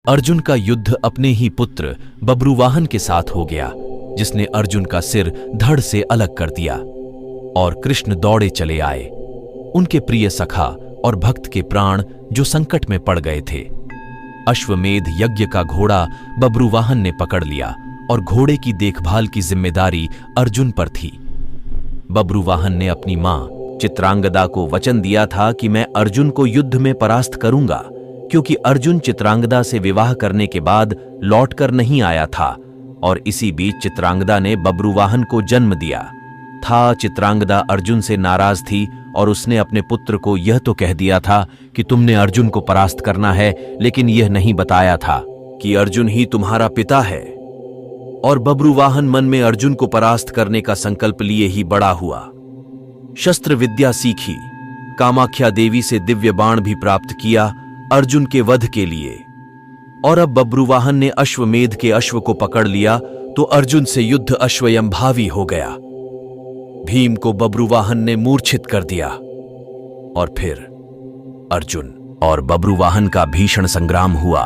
अर्जुन का युद्ध अपने ही पुत्र बब्रुवाहन के साथ हो गया, जिसने अर्जुन का सिर धड़ से अलग कर दिया। और कृष्ण दौड़े चले आए, उनके प्रिय सखा और भक्त के प्राण जो संकट में पड़ गए थे। अश्वमेध यज्ञ का घोड़ा बब्रुवाहन ने पकड़ लिया और घोड़े की देखभाल की जिम्मेदारी अर्जुन पर थी। बब्रुवाहन ने अपनी मां चित्रांगदा को वचन दिया था कि मैं अर्जुन को युद्ध में परास्त करूंगा, क्योंकि अर्जुन चित्रांगदा से विवाह करने के बाद लौटकर नहीं आया था और इसी बीच चित्रांगदा ने बब्रुवाहन को जन्म दिया था। चित्रांगदा अर्जुन से नाराज थी और उसने अपने पुत्र को यह तो कह दिया था कि तुमने अर्जुन को परास्त करना है, लेकिन यह नहीं बताया था कि अर्जुन ही तुम्हारा पिता है। और बब्रुवाहन मन में अर्जुन को परास्त करने का संकल्प लिए ही बड़ा हुआ। शस्त्र विद्या सीखी, कामाख्या देवी से दिव्य बाण भी प्राप्त किया अर्जुन के वध के लिए। और अब बब्रुवाहन ने अश्वमेध के अश्व को पकड़ लिया तो अर्जुन से युद्ध अश्वयंभावी हो गया। भीम को बब्रुवाहन ने मूर्छित कर दिया और फिर अर्जुन और बब्रुवाहन का भीषण संग्राम हुआ।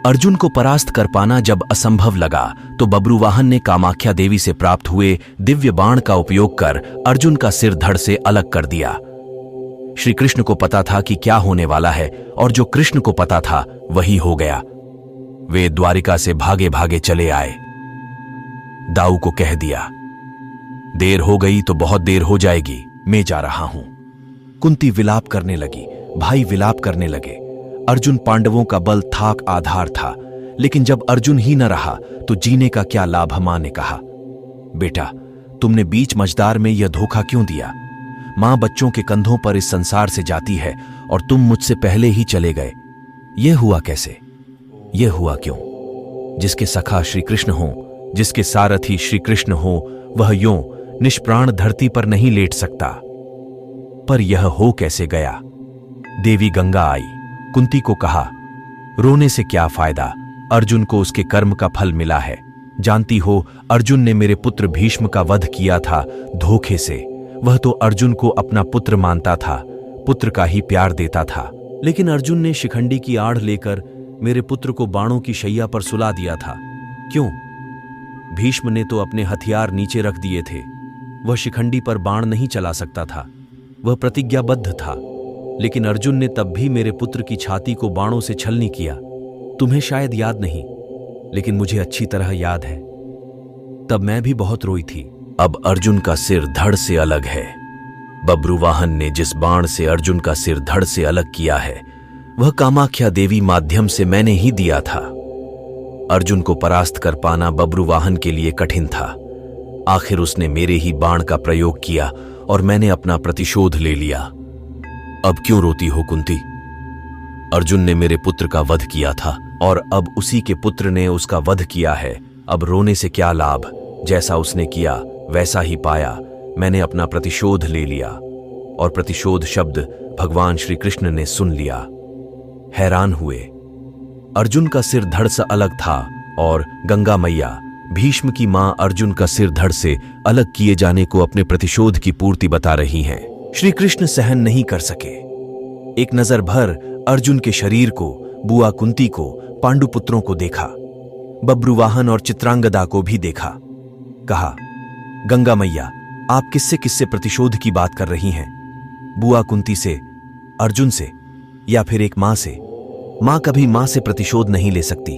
अर्जुन को परास्त कर पाना जब असंभव लगा तो बब्रुवाहन ने कामाख्या देवी से प्राप्त हुए दिव्य बाण का उपयोग कर अर्जुन का सिर धड़ से अलग कर दिया। श्री कृष्ण को पता था कि क्या होने वाला है और जो कृष्ण को पता था वही हो गया। वे द्वारिका से भागे भागे चले आए। दाऊ को कह दिया, देर हो गई तो बहुत देर हो जाएगी, मैं जा रहा हूं। कुंती विलाप करने लगी, भाई विलाप करने लगे। अर्जुन पांडवों का बल थाक आधार था, लेकिन जब अर्जुन ही न रहा तो जीने का क्या लाभ। मां ने कहा, बेटा तुमने बीच मझदार में यह धोखा क्यों दिया? मां बच्चों के कंधों पर इस संसार से जाती है और तुम मुझसे पहले ही चले गए। यह हुआ कैसे? यह हुआ क्यों? जिसके सखा श्री कृष्ण हो, जिसके सारथी श्री कृष्ण हो, वह यों निष्प्राण धरती पर नहीं लेट सकता। पर यह हो कैसे गया? देवी गंगा आई, कुंती को कहा, रोने से क्या फायदा, अर्जुन को उसके कर्म का फल मिला है। जानती हो अर्जुन ने मेरे पुत्र भीष्म का वध किया था धोखे से। वह तो अर्जुन को अपना पुत्र मानता था, पुत्र का ही प्यार देता था, लेकिन अर्जुन ने शिखंडी की आड़ लेकर मेरे पुत्र को बाणों की शैया पर सुला दिया था। क्यों? भीष्म ने तो अपने हथियार नीचे रख दिए थे। वह शिखंडी पर बाण नहीं चला सकता था, वह प्रतिज्ञाबद्ध था। लेकिन अर्जुन ने तब भी मेरे पुत्र की छाती को बाणों से छलनी किया। तुम्हें शायद याद नहीं, लेकिन मुझे अच्छी तरह याद है। तब मैं भी बहुत रोई थी। अब अर्जुन का सिर धड़ से अलग है। बब्रुवाहन ने जिस बाण से अर्जुन का सिर धड़ से अलग किया है, वह कामाख्या देवी माध्यम से मैंने ही दिया था। अर्जुन को परास्त कर पाना बब्रुवाहन के लिए कठिन था। आखिर उसने मेरे ही बाण का प्रयोग किया और मैंने अपना प्रतिशोध ले लिया। अब क्यों रोती हो कुंती? अर्जुन ने मेरे पुत्र का वध किया था और अब उसी के पुत्र ने उसका वध किया है। अब रोने से क्या लाभ? जैसा उसने किया वैसा ही पाया। मैंने अपना प्रतिशोध ले लिया। और प्रतिशोध शब्द भगवान श्री कृष्ण ने सुन लिया, हैरान हुए। अर्जुन का सिर धड़ से अलग था और गंगा मैया भीष्म की मां अर्जुन का सिर धड़ से अलग किए जाने को अपने प्रतिशोध की पूर्ति बता रही हैं। श्री कृष्ण सहन नहीं कर सके। एक नजर भर अर्जुन के शरीर को, बुआ कुंती को, पांडुपुत्रों को देखा, बब्रुवाहन और चित्रांगदा को भी देखा। कहा, गंगा मैया आप किससे किससे प्रतिशोध की बात कर रही हैं? बुआ कुंती से, अर्जुन से, या फिर एक मां से? मां कभी मां से प्रतिशोध नहीं ले सकती।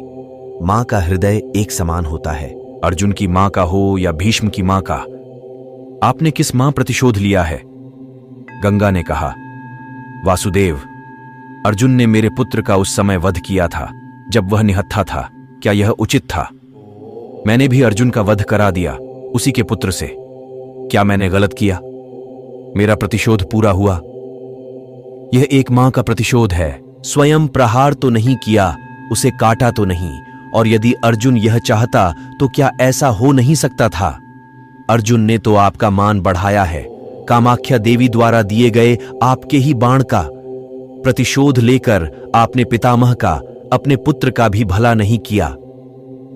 मां का हृदय एक समान होता है, अर्जुन की मां का हो या भीष्म की मां का। आपने किस मां प्रतिशोध लिया है? गंगा ने कहा, वासुदेव, अर्जुन ने मेरे पुत्र का उस समय वध किया था जब वह निहत्था था। क्या यह उचित था? मैंने भी अर्जुन का वध करा दिया उसी के पुत्र से। क्या मैंने गलत किया? मेरा प्रतिशोध पूरा हुआ। यह एक मां का प्रतिशोध है। स्वयं प्रहार तो नहीं किया, उसे काटा तो नहीं। और यदि अर्जुन यह चाहता तो क्या ऐसा हो नहीं सकता था? अर्जुन ने तो आपका मान बढ़ाया है। कामाख्या देवी द्वारा दिए गए आपके ही बाण का प्रतिशोध लेकर आपने पितामह का, अपने पुत्र का भी भला नहीं किया।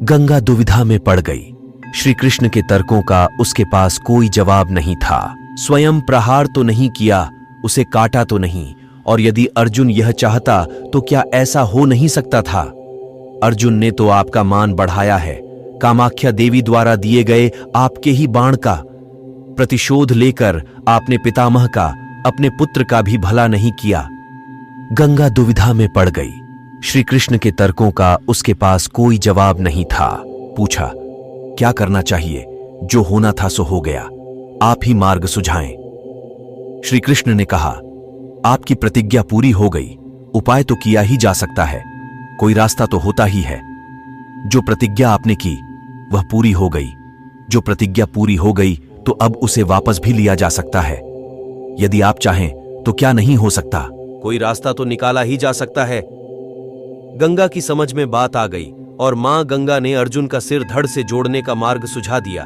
गंगा दुविधा में पड़ गई। श्री कृष्ण के तर्कों का उसके पास कोई जवाब नहीं था। स्वयं प्रहार तो नहीं किया, उसे काटा तो नहीं। और यदि अर्जुन यह चाहता तो क्या ऐसा हो नहीं सकता था? अर्जुन ने तो आपका मान बढ़ाया है। कामाख्या देवी द्वारा दिए गए आपके ही बाण का प्रतिशोध लेकर आपने पितामह का, अपने पुत्र का भी भला नहीं किया। गंगा दुविधा में पड़ गई। श्री कृष्ण के तर्कों का उसके पास कोई जवाब नहीं था। पूछा, क्या करना चाहिए? जो होना था सो हो गया, आप ही मार्ग सुझाएं। श्री कृष्ण ने कहा, आपकी प्रतिज्ञा पूरी हो गई, उपाय तो किया ही जा सकता है, कोई रास्ता तो होता ही है। जो प्रतिज्ञा आपने की वह पूरी हो गई। जो प्रतिज्ञा पूरी हो गई तो अब उसे वापस भी लिया जा सकता है। यदि आप चाहें तो क्या नहीं हो सकता? कोई रास्ता तो निकाला ही जा सकता है। गंगा की समझ में बात आ गई और मां गंगा ने अर्जुन का सिर धड़ से जोड़ने का मार्ग सुझा दिया।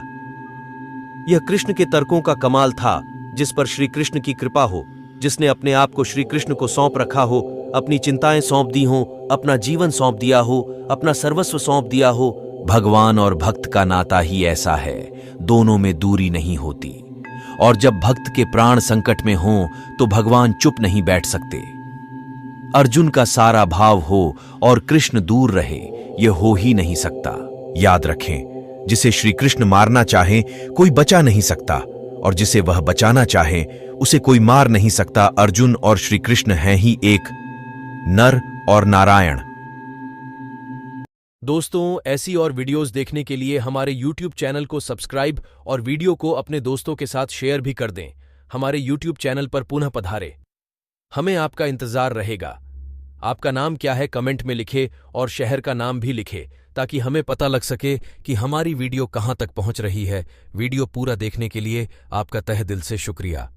यह कृष्ण के तर्कों का कमाल था, जिस पर श्री कृष्ण की कृपा हो, जिसने अपने आप को श्री कृष्ण को सौंप रखा हो, अपनी चिंताएं सौंप दी हो, अपना जीवन सौंप दिया हो, अपना सर्वस्व सौंप दिया हो। भगवान और भक्त का नाता ही ऐसा है, दोनों में दूरी नहीं होती। और जब भक्त के प्राण संकट में हों तो भगवान चुप नहीं बैठ सकते। अर्जुन का सारा भाव हो और कृष्ण दूर रहे, यह हो ही नहीं सकता। याद रखें, जिसे श्री कृष्ण मारना चाहे कोई बचा नहीं सकता, और जिसे वह बचाना चाहे उसे कोई मार नहीं सकता। अर्जुन और श्री कृष्ण हैं ही एक, नर और नारायण। दोस्तों, ऐसी और वीडियोस देखने के लिए हमारे YouTube चैनल को सब्सक्राइब और वीडियो को अपने दोस्तों के साथ शेयर भी कर दें। हमारे YouTube चैनल पर पुनः पधारें। हमें आपका इंतजार रहेगा। आपका नाम क्या है कमेंट में लिखे और शहर का नाम भी लिखे, ताकि हमें पता लग सके कि हमारी वीडियो कहां तक पहुंच रही है। वीडियो पूरा देखने के लिए आपका तहे दिल से शुक्रिया।